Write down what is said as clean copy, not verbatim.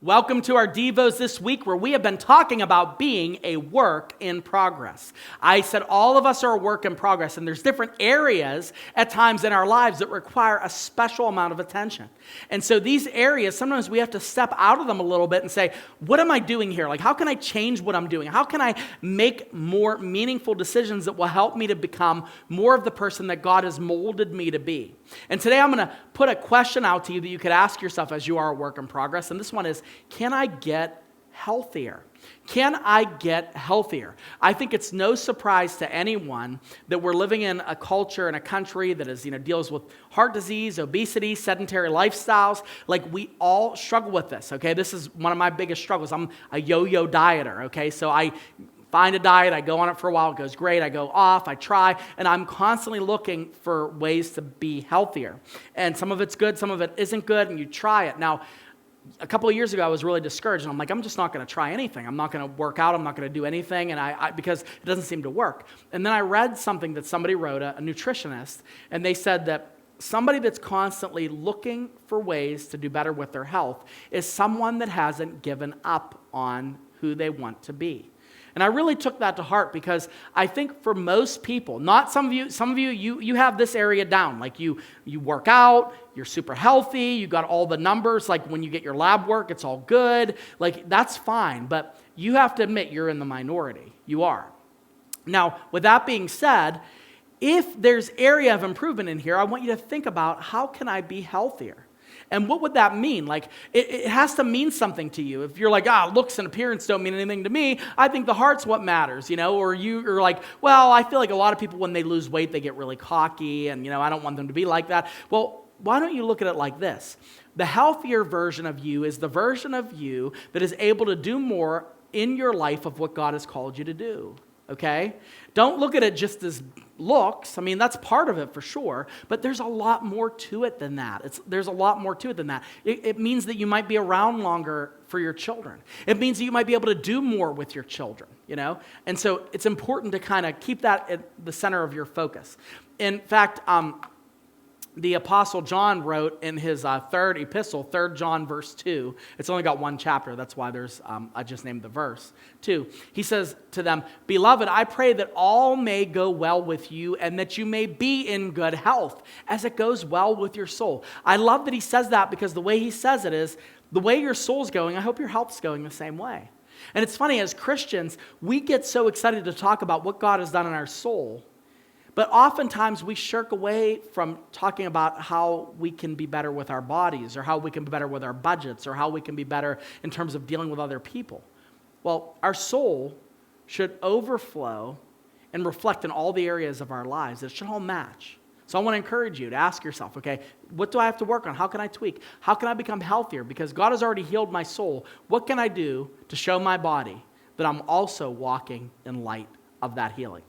Welcome to our Devos this week, where we have been talking about being a work in progress. I said all of us are a work in progress, and there's different areas at times in our lives that require a special amount of attention. And so these areas, sometimes we have to step out of them a little bit and say, what am I doing here? Like, how can I change what I'm doing? How can I make more meaningful decisions that will help me to become more of the person that God has molded me to be? And today I'm going to put a question out to you that you could ask yourself as you are a work in progress. And this one is, can I get healthier? Can I get healthier? I think it's no surprise to anyone that we're living in a culture and a country that is, deals with heart disease, obesity, sedentary lifestyles. Like, we all struggle with this, okay? This is one of my biggest struggles. I'm a yo-yo dieter, okay? So I find a diet, I go on it for a while, it goes great, I go off, I try, and I'm constantly looking for ways to be healthier. And some of it's good, some of it isn't good, and you try it. Now, a couple of years ago, I was really discouraged, and I'm like, I'm just not going to try anything. I'm not going to work out, I'm not going to do anything, and because it doesn't seem to work. And then I read something that somebody wrote, a nutritionist, and they said that somebody that's constantly looking for ways to do better with their health is someone that hasn't given up on who they want to be. And I really took that to heart, because I think for most people, not some of you have this area down. Like, you work out, you're super healthy, you got all the numbers, like when you get your lab work, it's all good. Like, that's fine, but you have to admit you're in the minority. You are. Now, with that being said, if there's area of improvement in here, I want you to think about, how can I be healthier? And what would that mean? Like, it has to mean something to you. If you're like, looks and appearance don't mean anything to me, I think the heart's what matters, or you're like, well, I feel like a lot of people, when they lose weight, they get really cocky, and, I don't want them to be like that. Well, why don't you look at it like this? The healthier version of you is the version of you that is able to do more in your life of what God has called you to do. Okay? Don't look at it just as looks. I mean, that's part of it for sure, but there's a lot more to it than that. There's a lot more to it than that. It means that you might be around longer for your children. It means that you might be able to do more with your children, And so it's important to kind of keep that at the center of your focus. In fact, the Apostle John wrote in his third epistle, 3 John verse 2. It's only got one chapter. That's why I just named the verse 2. He says to them, "Beloved, I pray that all may go well with you, and that you may be in good health, as it goes well with your soul." I love that he says that, because the way he says it is, the way your soul's going, I hope your health's going the same way. And it's funny, as Christians, we get so excited to talk about what God has done in our soul, but oftentimes we shirk away from talking about how we can be better with our bodies, or how we can be better with our budgets, or how we can be better in terms of dealing with other people. Well, our soul should overflow and reflect in all the areas of our lives. It should all match. So I want to encourage you to ask yourself, okay, what do I have to work on? How can I tweak? How can I become healthier? Because God has already healed my soul. What can I do to show my body that I'm also walking in light of that healing?